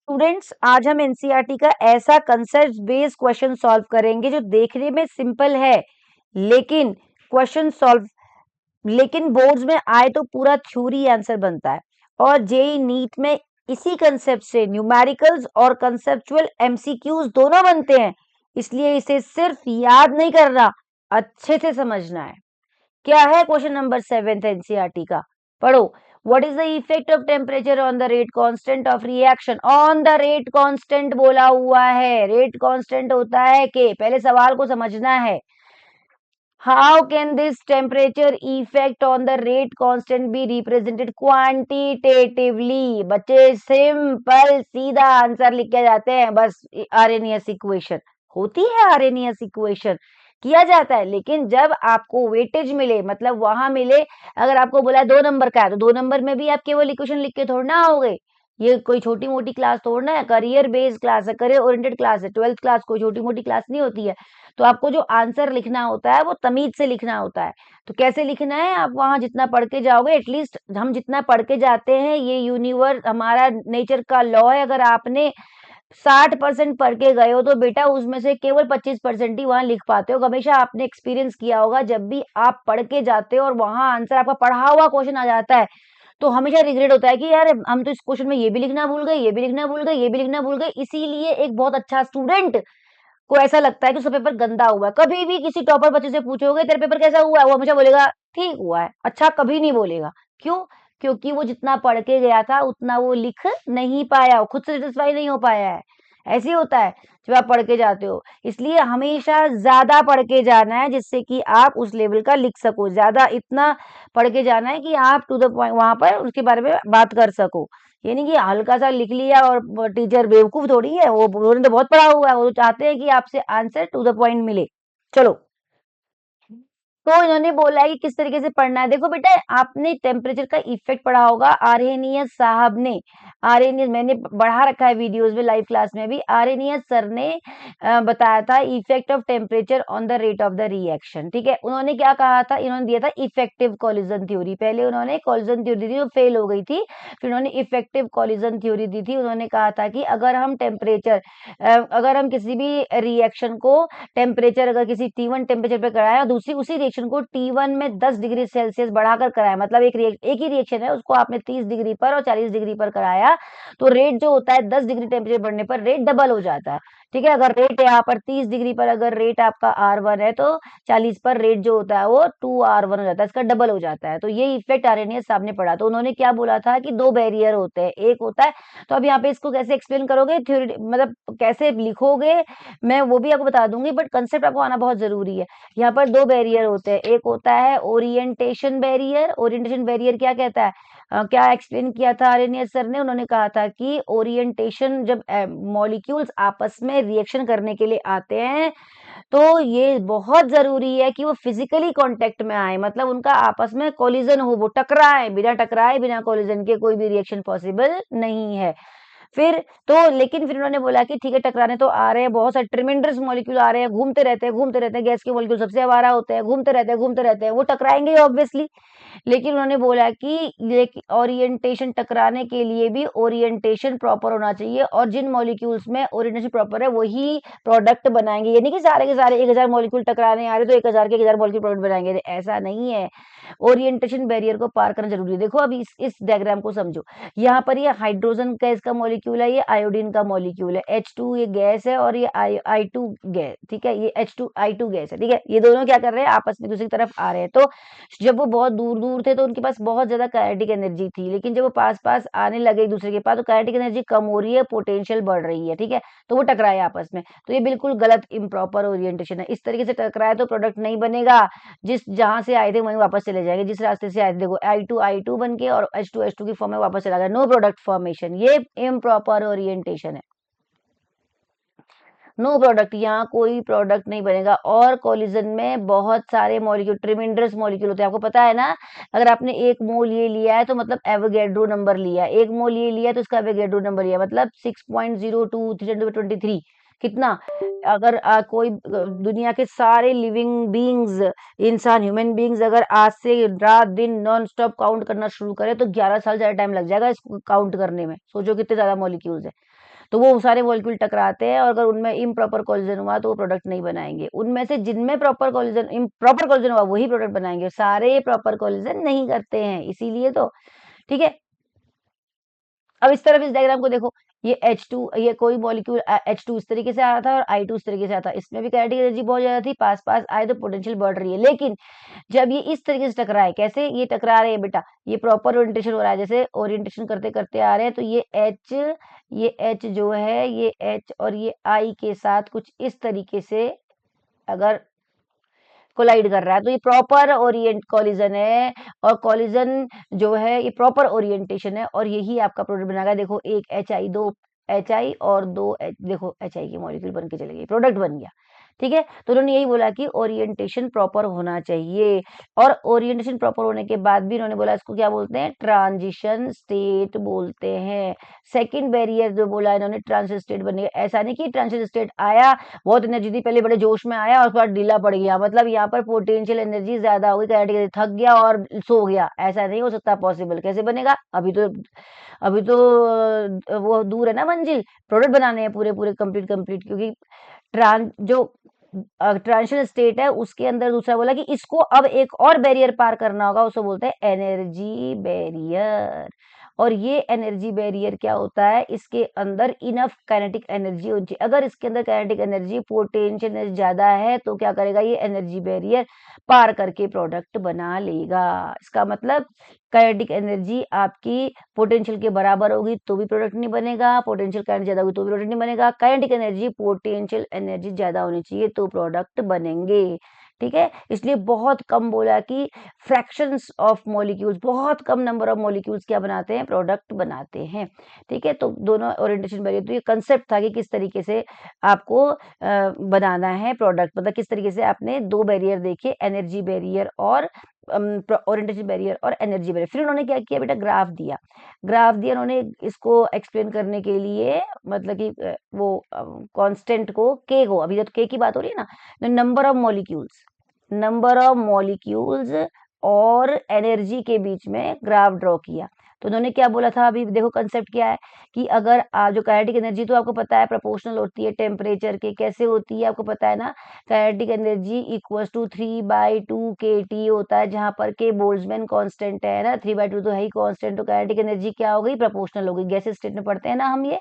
Students, आज हम NCERT का ऐसा कंसेप्ट बेस्ड क्वेश्चन सॉल्व करेंगे जो देखने में सिंपल है, लेकिन क्वेश्चन सॉल्व लेकिन बोर्ड्स में आए तो पूरा थ्योरी आंसर बनता है। और जेई नीट में इसी कंसेप्ट से न्यूमेरिकल्स और कंसेप्चुअल एमसीक्यूज दोनों बनते हैं, इसलिए इसे सिर्फ याद नहीं करना, अच्छे से समझना है। क्या है क्वेश्चन नंबर 7 एनसीईआरटी का? पढ़ो। What is the effect of temperature on the rate constant of reaction? On the rate constant बोला हुआ है, रेट कांस्टेंट होता है कि पहले सवाल को समझना है। How can this temperature effect on the rate constant be represented quantitatively? बच्चे सिंपल सीधा आंसर लिख के जाते हैं, बस आरएनएस इक्वेशन होती है, आरएनएस इक्वेशन किया जाता है। लेकिन जब आपको वेटेज मिले, मतलब वहां मिले, अगर आपको बोला 2 नंबर का है तो 2 नंबर में भी आप केवल इक्वेशन लिख के थोड़ा ना आओगे। ये कोई छोटी मोटी क्लास थोड़ा है, करियर बेस्ड क्लास है, करियर ओरिएंटेड क्लास है, 12th क्लास कोई छोटी मोटी क्लास नहीं होती है। तो आपको जो आंसर लिखना होता है वो तमीज से लिखना होता है। तो कैसे लिखना है? आप वहां जितना पढ़ के जाओगे, एटलीस्ट हम जितना पढ़ के जाते हैं, ये यूनिवर्स हमारा नेचर का लॉ है। अगर आपने 60% पढ़ के गए हो तो बेटा उसमें से केवल 25% ही वहां लिख पाते हो। हमेशा आपने एक्सपीरियंस किया होगा, जब भी आप पढ़ के जाते हो और वहां आंसर आपका पढ़ा हुआ क्वेश्चन आ जाता है तो हमेशा रिग्रेट होता है कि यार हम तो इस क्वेश्चन में ये भी लिखना भूल गए, ये भी लिखना भूल गए, ये भी लिखना भूल गए। इसीलिए एक बहुत अच्छा स्टूडेंट को ऐसा लगता है कि उसका पेपर गंदा हुआ है। कभी भी किसी टॉपर बच्चे से पूछोगे तेरा पेपर कैसा हुआ है, वो हमेशा बोलेगा ठीक हुआ है, अच्छा कभी नहीं बोलेगा। क्यों? क्योंकि वो जितना पढ़ के गया था उतना वो लिख नहीं पाया, वो खुद से सेटिस्फाई नहीं हो पाया है। ऐसे ही होता है जब आप पढ़ के जाते हो। इसलिए हमेशा ज्यादा पढ़ के जाना है जिससे कि आप उस लेवल का लिख सको। ज्यादा इतना पढ़ के जाना है कि आप टू द पॉइंट वहां पर उसके बारे में बात कर सको। ये नहीं कि हल्का सा लिख लिया और टीचर बेवकूफ थोड़ी है, वो उन्होंने तो बहुत पढ़ा हुआ है, वो तो चाहते हैं कि आपसे आंसर टू द पॉइंट मिले। चलो, तो इन्होंने बोला है कि किस तरीके से पढ़ना है। देखो बेटा, आपने टेम्परेचर का इफेक्ट पढ़ा होगा, आर्हेनियस साहब ने। आर्हेनियस मैंने बढ़ा रखा है वीडियोस में, लाइव क्लास में भी। आर्हेनियस सर ने बताया था effect of temperature on the rate of the reaction. ठीक है, उन्होंने क्या कहा था? इन्होंने दिया था इफेक्टिव कॉलिजन थ्योरी। पहले उन्होंने कॉलिजन थ्योरी दी थी, जो फेल हो गई थी, फिर उन्होंने इफेक्टिव कॉलिजन थ्योरी दी थी। उन्होंने कहा था कि अगर हम किसी भी रिएक्शन को टेम्परेचर अगर किसी T1 टेम्परेचर पे कराया और दूसरी उसी रिएक्शन को T1 में 10 डिग्री सेल्सियस बढ़ाकर कराया, मतलब एक ही रिएक्शन है, उसको आपने 30 डिग्री पर और 40 डिग्री पर कराया, तो रेट जो होता है 10 डिग्री टेम्परेचर बढ़ने पर रेट डबल हो जाता है। ठीक है, अगर रेट यहाँ पर 30 डिग्री पर अगर रेट आपका R1 है तो 40 पर रेट जो होता है वो 2R1 हो जाता है, इसका डबल हो जाता है। तो ये इफेक्ट आर्हेनियस साहब ने पढ़ा। तो उन्होंने क्या बोला था कि दो बैरियर होते हैं, एक होता है, तो अब यहाँ पे इसको कैसे एक्सप्लेन करोगे, थ्योरी मतलब कैसे लिखोगे, मैं वो भी आपको बता दूंगी, बट कंसेप्ट आपको आना बहुत जरूरी है। यहाँ पर दो बैरियर होते हैं, एक होता है ओरिएंटेशन बैरियर। ओरिएंटेशन बैरियर क्या कहता है? क्या एक्सप्लेन किया था आर्हेनियस सर ने? उन्होंने कहा था कि ओरिएंटेशन, जब मॉलिक्यूल्स आपस में रिएक्शन करने के लिए आते हैं तो ये बहुत जरूरी है कि वो फिजिकली कांटेक्ट में आए, मतलब उनका आपस में कोलिजन हो, वो टकराए। बिना टकराए, बिना कोलिजन के कोई भी रिएक्शन पॉसिबल नहीं है। फिर तो लेकिन फिर उन्होंने बोला कि ठीक है, टकराने तो आ रहे हैं, बहुत सारे ट्रिमेंडस मॉलिक्यूल आ रहे हैं, घूमते रहते हैं, घूमते रहते हैं, गैस के मॉलिक्यूल सबसे आवारा होते हैं, घूमते रहते हैं, घूमते रहते हैं, वो टकराएंगे ऑब्वियसली। लेकिन उन्होंने बोला कि ओरिएंटेशन टकराने के लिए भी ओरिएंटेशन प्रॉपर होना चाहिए, और जिन मॉलिक्यूल्स में ओरिएंटेशन प्रॉपर है वही प्रोडक्ट बनाएंगे। ये नहीं कि सारे के सारे 1000 मॉलिक्यूल टकराने आ रहे तो 1000 के 1000 मॉलिक्यूल प्रोडक्ट बनाएंगे, ऐसा नहीं है। ओरिएंटेशन बैरियर को पार करना जरूरी है। देखो अब इस डायग्राम को समझो। यहाँ पर ये हाइड्रोजन का इसका मॉलिक्यूल है, ये आयोडीन का मॉलिक्यूल है, H2 ये गैस है और ये I2 गैस। ठीक है, ये H2I2 गैस है। ठीक है, ये दोनों क्या कर रहे हैं? आपस में दूसरी तरफ आ रहे हैं। तो जब वो बहुत दूर दूर थे तो उनके पास बहुत ज्यादा काइनेटिक एनर्जी थी, लेकिन जब वो पास पास आने लगे एक दूसरे के पास तो काइनेटिक एनर्जी कम हो रही है, पोटेंशियल बढ़ रही है। ठीक है, तो वो टकराए आपस में। तो ये बिल्कुल गलत इम्प्रॉपर ओरिएंटेशन है। इस तरीके से टकराए तो प्रोडक्ट नहीं बनेगा। जिस जहां से आए थे वहीं वापस चले जाएंगे, जिस रास्ते से आए थे। देखो I2 बन के और H2 की फॉर्म में वापस चला गया, नो प्रोडक्ट फॉर्मेशन। ये इम्प्रॉपर ओरिएंटेशन है, नो प्रोडक्ट, यहाँ कोई प्रोडक्ट नहीं बनेगा। और कोलिजन में बहुत सारे मॉलिक्यूल, ट्रिमेंडस मॉलिक्यूल होते हैं, आपको पता है ना। अगर आपने 1 मोल ये लिया है तो मतलब एवोगैड्रो नंबर लिया है, 1 मोल ये लिया है तो उसका एवोगैड्रो नंबर लिया, मतलब 6.02 323। कितना? अगर कोई दुनिया के सारे लिविंग बींग्स, इंसान, ह्यूमन बींग्स अगर आज से रात दिन नॉन स्टॉप काउंट करना शुरू करे तो 11 साल ज्यादा टाइम लग जाएगा इसको काउंट करने में। सोचो कितने ज्यादा मॉलिक्यूल्स है। तो वो सारे मॉलिक्यूल टकराते हैं, और अगर उनमें इम्प्रॉपर कोलिजन हुआ तो वो प्रोडक्ट नहीं बनाएंगे। उनमें से जिनमें प्रॉपर कोलिजन इम्प्रॉपर कोलिजन हुआ वही प्रोडक्ट बनाएंगे, सारे प्रॉपर कोलिजन नहीं करते हैं, इसीलिए तो। ठीक है, अब इस तरफ इस डायग्राम को देखो, ये H2, ये कोई मॉलिक्यूल H2 इस तरीके से आ रहा था और I2 इस तरीके से आता, इसमें भी काइनेटिक एनर्जी बहुत ज्यादा थी, पास पास आए तो पोटेंशियल बढ़ रही है। लेकिन जब ये इस तरीके से टकराए, कैसे ये टकरा रहे हैं बेटा, ये प्रॉपर ओरिएंटेशन हो रहा है, जैसे ओरिएंटेशन करते करते आ रहे हैं, तो ये H जो है, ये H और ये I के साथ कुछ इस तरीके से अगर कोलाइड कर रहा है, तो ये प्रॉपर ओरिएंट कॉलिजन है, और कॉलिजन जो है ये प्रॉपर ओरिएंटेशन है, और यही आपका प्रोडक्ट बनाएगा। देखो, एक HI, दो HI और दो देखो HI की मॉलिक्यूल बन के चले गई, प्रोडक्ट बन गया। ठीक है, तो उन्होंने यही बोला कि ओरिएंटेशन प्रॉपर होना चाहिए, और ओरिएंटेशन प्रॉपर होने के बाद भी इन्होंने बोला इसको क्या बोलते हैं, ट्रांजिशन स्टेट बोलते हैं। सेकंड बैरियर जो बोला इन्होंने, ट्रांजिशन स्टेट बनेगा, ऐसा नहीं कि ट्रांजिशन स्टेट आया, बहुत एनर्जी थी, पहले बड़े जोश में आया और उसके बाद ढीला पड़ गया, मतलब यहाँ पर पोटेंशियल एनर्जी ज्यादा हो गई, काइनेटिक एनर्जी थक गया और सो गया, ऐसा नहीं हो सकता पॉसिबल। कैसे बनेगा, अभी तो वो दूर है ना मंजिल, प्रोडक्ट बनाने हैं पूरे पूरे कंप्लीट कंप्लीट, क्योंकि जो ट्रांजिशन स्टेट है उसके अंदर दूसरा बोला कि इसको अब एक और बैरियर पार करना होगा, उसको बोलते हैं एनर्जी बैरियर। और ये एनर्जी बैरियर क्या होता है, इसके अंदर इनफ काइनेटिक एनर्जी होनी चाहिए। अगर इसके अंदर काइनेटिक एनर्जी, पोटेंशियल एनर्जी ज्यादा है, तो क्या करेगा, ये एनर्जी बैरियर पार करके प्रोडक्ट बना लेगा। इसका मतलब काइनेटिक एनर्जी आपकी पोटेंशियल के बराबर होगी तो भी प्रोडक्ट नहीं बनेगा, पोटेंशियल काइनेटिक ज्यादा होगी तो भी प्रोडक्ट नहीं बनेगा, काइनेटिक एनर्जी पोटेंशियल एनर्जी ज्यादा होनी चाहिए तो प्रोडक्ट बनेंगे। ठीक है, इसलिए बहुत कम बोला कि फ्रैक्शंस ऑफ मॉलिक्यूल्स, बहुत कम नंबर ऑफ मॉलिक्यूल्स क्या बनाते हैं, प्रोडक्ट बनाते हैं। ठीक है, तो दोनों ओरिएंटेशन बैरियर, तो ये कंसेप्ट था कि किस तरीके से आपको बनाना है प्रोडक्ट, मतलब किस तरीके से आपने दो बैरियर देखे, एनर्जी बैरियर और ओरिएंटेशन बैरियर और एनर्जी बैरियर। फिर उन्होंने क्या किया बेटा, ग्राफ दिया उन्होंने इसको एक्सप्लेन करने के लिए, मतलब कि वो कांस्टेंट को, के को, अभी तो के की बात हो रही है ना, नंबर ऑफ मॉलिक्यूल्स और एनर्जी के बीच में ग्राफ ड्रॉ किया। तो उन्होंने क्या बोला था, अभी देखो कंसेप्ट क्या है, कि अगर जो काइनेटिक एनर्जी तो आपको पता है प्रोपोर्शनल होती है टेम्परेचर के, कैसे होती है आपको पता है ना, kinetic energy equals to 3/2 kT होता है, जहां पर के बोल्ट्जमैन कांस्टेंट है ना, 3/2 तो है ही कांस्टेंट, तो काइनेटिक एनर्जी क्या हो गई, प्रोपोर्शनल हो गई। गैसेस स्टेट में पढ़ते हैं ना हम ये,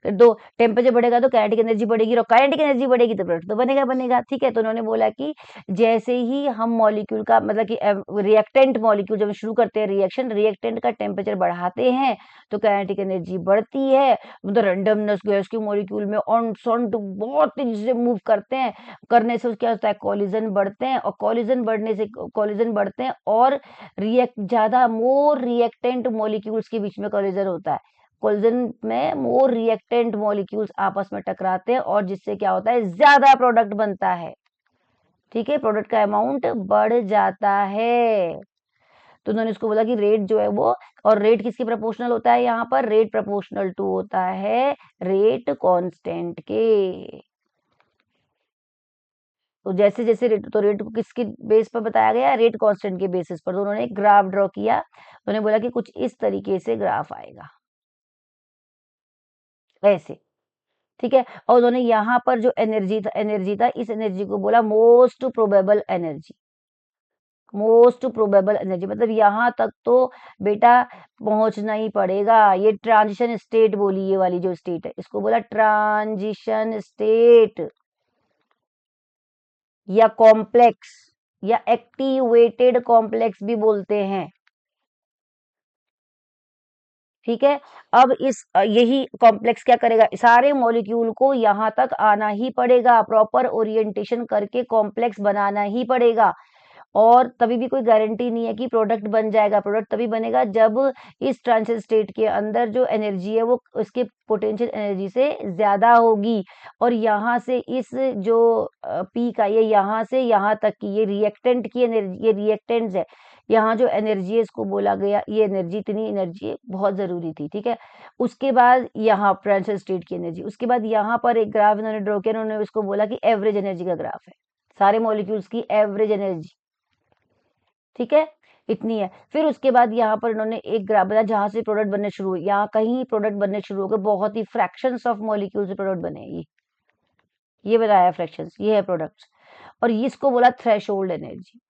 दो टेम्परेचर बढ़ेगा तो काइनेटिक एनर्जी बढ़ेगी, और काइनेटिक एनर्जी बढ़ेगी तो प्रोडक्ट तो बनेगा बनेगा। ठीक है, तो उन्होंने बोला कि जैसे ही हम मॉलिक्यूल का, मतलब कि रिएक्टेंट मॉलिक्यूल जब शुरू करते हैं रिएक्शन, रिएक्टेंट का टेम्परेचर बढ़ाते हैं तो काइनेटिक एनर्जी बढ़ती है, मतलब रैंडमनेस गैस के मॉलिक्यूल में ऑन सॉन्ट बहुत तेजी से मूव करते हैं, करने से क्या होता है, कॉलिजन बढ़ते हैं, और कॉलिजन बढ़ते हैं, और रिएक्ट ज्यादा मोर रिएक्टेंट मॉलिक्यूल्स के बीच में कॉलिजन होता है, कोलिजन में मोर रिएक्टेंट मॉलिक्यूल्स आपस में टकराते हैं, और जिससे क्या होता है, ज्यादा प्रोडक्ट बनता है। ठीक है, प्रोडक्ट का अमाउंट बढ़ जाता है। तो उन्होंने इसको बोला कि रेट जो है वो, और रेट किसके प्रोपोर्शनल होता है, यहाँ पर रेट प्रोपोर्शनल टू होता है रेट कांस्टेंट के। तो जैसे जैसे रेट, तो रेट को किसके बेस पर बताया गया, रेट कांस्टेंट के बेसिस पर। तो उन्होंने एक ग्राफ ड्रॉ किया, उन्होंने बोला कि कुछ इस तरीके से ग्राफ आएगा, ऐसे। ठीक है, और उन्होंने यहाँ पर जो एनर्जी था, इस एनर्जी को बोला मोस्ट प्रोबेबल एनर्जी, मतलब यहाँ तक तो बेटा पहुंचना ही पड़ेगा। ये ट्रांजिशन स्टेट बोली, ये वाली जो स्टेट है इसको बोला ट्रांजिशन स्टेट, या कॉम्प्लेक्स, या एक्टिवेटेड कॉम्प्लेक्स भी बोलते हैं। ठीक है, अब यही कॉम्प्लेक्स क्या करेगा, सारे मॉलिक्यूल को यहाँ तक आना ही पड़ेगा, प्रॉपर ओरिएंटेशन करके कॉम्प्लेक्स बनाना ही पड़ेगा, और तभी भी कोई गारंटी नहीं है कि प्रोडक्ट बन जाएगा। प्रोडक्ट तभी बनेगा जब इस ट्रांजिशन स्टेट के अंदर जो एनर्जी है वो उसके पोटेंशियल एनर्जी से ज्यादा होगी, और यहाँ से इस जो पीक आई है, यहाँ से यहाँ तक की ये रिएक्टेंट की एनर्जी, ये रिएक्टेंट्स है, यहाँ जो एनर्जी है इसको बोला गया, ये एनर्जी, इतनी एनर्जी बहुत जरूरी थी। ठीक है, उसके बाद यहाँ ट्रांजिशन स्टेट की एनर्जी, उसके बाद यहाँ पर एक ग्राफ इन्होंने ड्रॉ किया, उन्होंने उसको बोला कि एवरेज एनर्जी का ग्राफ है, सारे मॉलिक्यूल्स की एवरेज एनर्जी। ठीक है, इतनी है। फिर उसके बाद यहाँ पर इन्होंने एक ग्राफ बनाया जहां से प्रोडक्ट बनने शुरू हुए, यहाँ कहीं प्रोडक्ट बनने शुरू हो गए, बहुत ही फ्रैक्शंस ऑफ मॉलिक्यूल से प्रोडक्ट बने। ये बताया फ्रैक्शंस, ये है प्रोडक्ट्स। और इसको बोला थ्रेशोल्ड एनर्जी।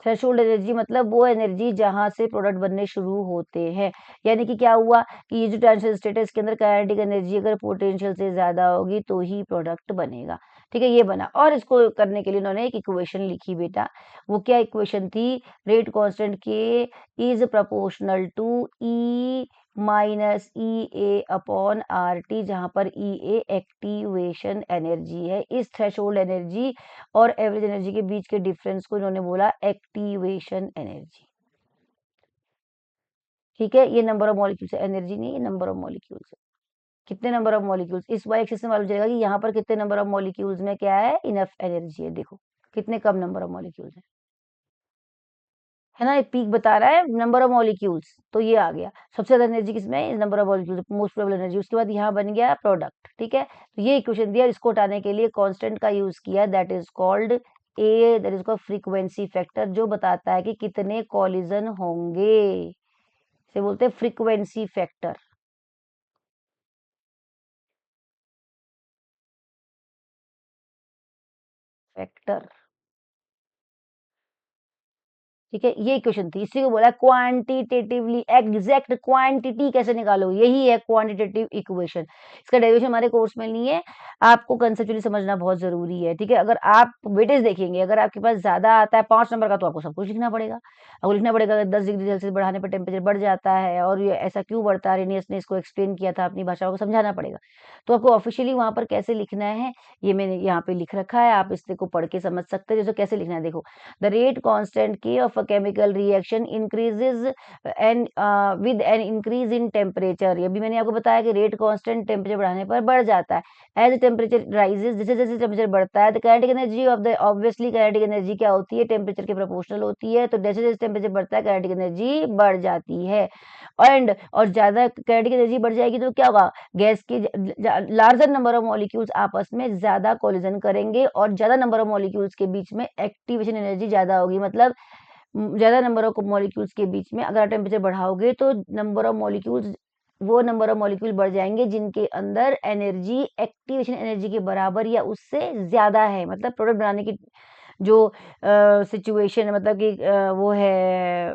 थ्रेशोल्ड एनर्जी मतलब वो एनर्जी जहां से प्रोडक्ट बनने शुरू होते हैं। यानी कि क्या हुआ कि ये जो ट्रांजिशन स्टेट है इसके अंदर काइनेटिक एनर्जी अगर पोटेंशियल से ज्यादा होगी तो ही प्रोडक्ट बनेगा। ठीक है, ये बना। और इसको करने के लिए उन्होंने एक इक्वेशन लिखी बेटा। वो क्या इक्वेशन थी? Rate constant k is proportional to e minus E A upon are T, जहां पर ई ए एक्टिवेशन एनर्जी है। इस थ्रेशोल्ड एनर्जी और एवरेज एनर्जी के बीच के डिफरेंस को इन्होंने बोला एक्टिवेशन एनर्जी। ठीक है, ये नंबर ऑफ मॉलिक्यूल्स है, एनर्जी नहीं, ये नंबर ऑफ मॉलिक्यूल्स है। कितने नंबर ऑफ मॉलिक्यूल्स, इस वाई एक्सिस से मालूम चलेगा कि यहाँ पर कितने नंबर ऑफ मॉलिक्यूल्स में क्या है, इनफ एनर्जी है। देखो कितने कम नंबर ऑफ मॉलिक्यूल्स है ना, ये पीक बता रहा है नंबर ऑफ मॉलिक्यूल्स। तो ये आ गया सबसे ज्यादा एनर्जी किसमें, number of molecules, most probable energy. उसके बाद यहाँ बन गया प्रोडक्ट। ठीक है, तो ये इक्वेशन दिया, इसको हटाने के लिए कांस्टेंट का यूज किया, that is called a, that is called frequency factor, जो बताता है कि कितने कॉलिजन होंगे। इसे बोलते हैं फ्रीक्वेंसी फैक्टर। फैक्टर, ठीक है, ये इक्वेशन थी। इसी को बोला क्वांटिटेटिवली एग्जैक्ट क्वांटिटी कैसे निकालो, यही है क्वांटिटेटिव इक्वेशन। इसका डेरिवेशन हमारे कोर्स में नहीं है, आपको कंसेप्चुअली समझना बहुत जरूरी है। ठीक है, अगर आप वेटेज देखेंगे, अगर आपके पास ज्यादा आता है 5 नंबर का तो आपको सब कुछ लिखना पड़ेगा। आपको लिखना पड़ेगा 10 डिग्री सेल्सियस बढ़ाने पर टेम्परेचर बढ़ जाता है, और ये ऐसा क्यों बढ़ता है, रेनियस ने इसको एक्सप्लेन किया था, अपनी भाषा को समझाना पड़ेगा। तो आपको ऑफिशियली वहां पर कैसे लिखना है, ये मैंने यहाँ पे लिख रखा है, आप इसको पढ़ के समझ सकते हैं। जैसे कैसे लिखना है देखो, the rate constant k of a chemical reaction increases and with an increase in temperature। ये भी मैंने आपको बताया कि रेट कांस्टेंट टेम्परेचर बढ़ाने पर बढ़ जाता है। एज टेम्परेचर राइजेस, जैसे जैसे टेम्परेचर बढ़ता है, तो kinetic energy of the, obviously kinetic energy क्या होती है, टेम्परेचर के प्रोपोर्शनल होती है। तो जैसे जैसे टेम्परेचर बढ़ता है काइनेटिक एनर्जी बढ़ जाती है। और ज्यादा काइनेटिक एनर्जी बढ़ जाएगी तो क्या होगा, गैस के लार्जर नंबर ऑफ मॉलिक्यूल्स आपस में ज्यादा कोलिजन करेंगे, और ज्यादा नंबर ऑफ मॉलिक्यूल्स के बीच में एक्टिवेशन एनर्जी ज्यादा होगी। मतलब ज्यादा नंबर ऑफ मॉलिक्यूल्स के बीच में अगर आप टेम्परेचर बढ़ाओगे तो नंबर ऑफ मॉलिक्यूल्स, वो नंबर ऑफ मॉलिक्यूल बढ़ जाएंगे जिनके अंदर एनर्जी एक्टिवेशन एनर्जी के बराबर या उससे ज्यादा है। मतलब प्रोडक्ट बनाने की जो सिचुएशन, मतलब कि वो है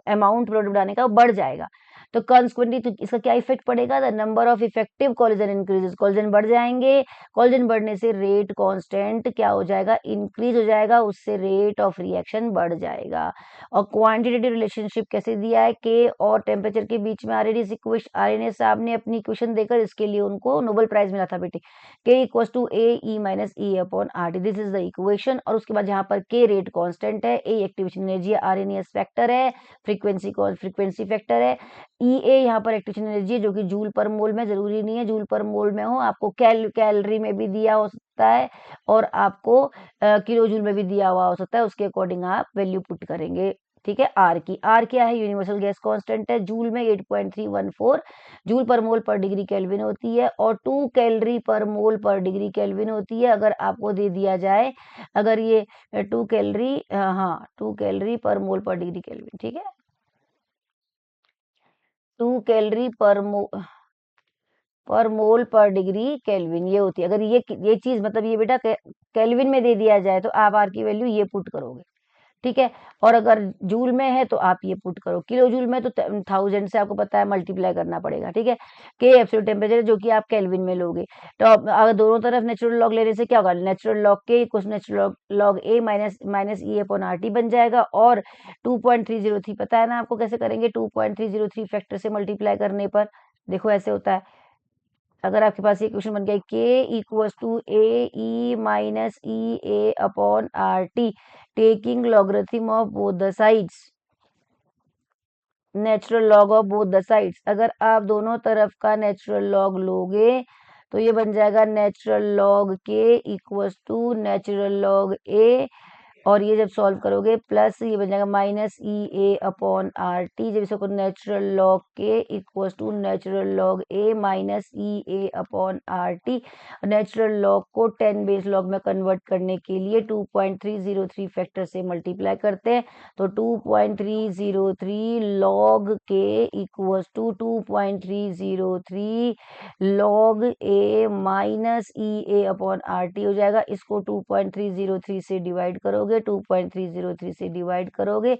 अमाउंट प्रोडक्ट बनाने का, वो बढ़ जाएगा। तो कंसिक्वेंटली तो इसका क्या इफेक्ट पड़ेगा, the number of effective collision increases, collision बढ़ जाएंगे। कॉलिजन बढ़ने से रेट कांस्टेंट क्या हो जाएगा, इंक्रीज हो जाएगा, उससे रेट ऑफ रिएक्शन बढ़ जाएगा। और क्वांटिटेटिव रिलेशनशिप कैसे दिया है, के और टेम्परेचर के बीच में। आर्यन साहब ने अपनी इक्वेशन देकर इसके लिए उनको नोबेल प्राइज मिला था बेटे। K equals to A e minus E upon are T, this is the equation. और उसके बाद जहां पर के रेट कांस्टेंट है, ए एक्टिवेशन एनर्जी है, आर एन एस फैक्टर है, फ्रीक्वेंसी फैक्टर है, ई ए यहाँ पर एक्टिवेशन एनर्जी है जो कि जूल पर मोल में, जरूरी नहीं है जूल पर मोल में हो, आपको कैलोरी में भी दिया हो सकता है, और आपको किलो जूल में भी दिया हुआ हो सकता है, उसके अकॉर्डिंग आप वैल्यू पुट करेंगे। ठीक है, आर की, आर क्या है, यूनिवर्सल गैस कांस्टेंट है, जूल में 8.314 जूल पर मोल पर डिग्री केल्विन होती है, और 2 कैलोरी पर मोल पर डिग्री केल्विन होती है। अगर आपको दे दिया जाए, अगर ये 2 कैलोरी, हाँ 2 कैलोरी पर मोल पर डिग्री केल्विन, ठीक है, 2 कैलोरी पर मोल पर डिग्री केल्विन ये होती है। अगर ये चीज, मतलब ये बेटा केल्विन में दे दिया जाए तो आप आर की वैल्यू ये पुट करोगे। ठीक है, और अगर जूल में है तो आप ये पुट करो, किलो जूल में तो 1000 से आपको पता है मल्टीप्लाई करना पड़ेगा। ठीक है, के एब्सोल्यूट टेम्परेचर जो कि आप केल्विन में लोगे। तो अगर दोनों तरफ नेचुरल लॉग लेने से क्या होगा, नेचुरल लॉग के कुछ natural log A minus minus E upon are t बन जाएगा। और 2.303 पता है ना आपको कैसे करेंगे, 2.303 फैक्टर से मल्टीप्लाई करने पर देखो ऐसे होता है। अगर आपके पास ये क्वेश्चन बन गया, k equals to A e minus E A upon are T, taking logarithm of both the sides, natural log of both the sides. अगर आप दोनों तरफ का नेचुरल लॉग लोगे तो ये बन जाएगा natural log k equals to natural log A, और ये जब सॉल्व करोगे प्लस ये बन जाएगा minus E A upon are T. जब इसको natural log k equals to natural log A minus E A upon are T. Natural log को 10 बेस लॉग में कन्वर्ट करने के लिए 2.303 फैक्टर से मल्टीप्लाई करते हैं, तो 2.303 log k equals to 2.303 log A minus E A upon are T हो जाएगा। इसको 2.303 से डिवाइड करोगे, 2.303 से डिवाइड करोगे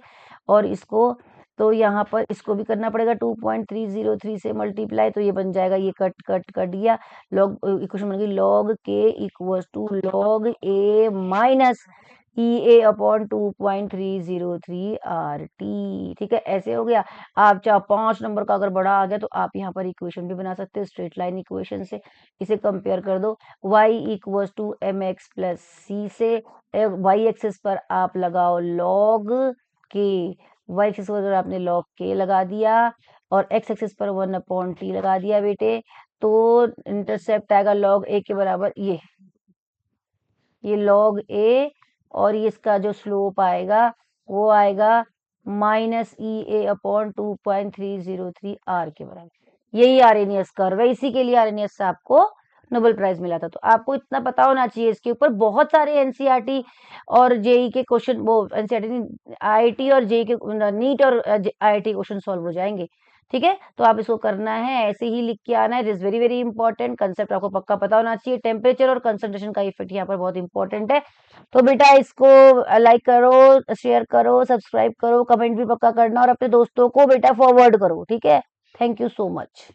और इसको तो यहाँ पर इसको भी करना पड़ेगा 2.303 से मल्टीप्लाई, तो ये बन जाएगा, ये कट कट कट गया, लॉग इक्वेशन बन गई log k equals to log A minus E A upon 2.303 R T. ठीक है, ऐसे हो गया। आप चाहे 5 नंबर का अगर बड़ा आ गया तो आप यहाँ पर इक्वेशन भी बना सकते हो स्ट्रेट लाइन इक्वेशन से। इसे कंपेयर कर दो y equals to m x plus c से। वाई एक्सिस पर आप लगाओ लॉग के, वाई एक्सिस पर अगर आपने लॉग के लगा दिया और एक्स एक्सिस पर 1/t लगा दिया बेटे, तो इंटरसेप्ट आएगा लॉग ए के बराबर ये लॉग ए, और ये इसका जो स्लोप आएगा वो आएगा minus E A upon 2.303 R के बराबर। यही आर्हेनियस कर्व है, इसी के लिए आर्हेनियस से आपको नोबेल प्राइज मिला था। तो आपको इतना पता होना चाहिए, इसके ऊपर बहुत सारे एनसीईआरटी और जेई के क्वेश्चन, वो एनसीईआरटी आईआईटी और जेई के नीट और आईआईटी क्वेश्चन सॉल्व हो जाएंगे। ठीक है, तो आप इसको करना है, ऐसे ही लिख के आना है। It is very very important concept, आपको पक्का पता होना चाहिए। टेम्परेचर और कंसंट्रेशन का इफेक्ट यहाँ पर बहुत इंपॉर्टेंट है। तो बेटा इसको लाइक करो, शेयर करो, सब्सक्राइब करो, कमेंट भी पक्का करना और अपने दोस्तों को बेटा फॉरवर्ड करो। ठीक है, थैंक यू सो मच।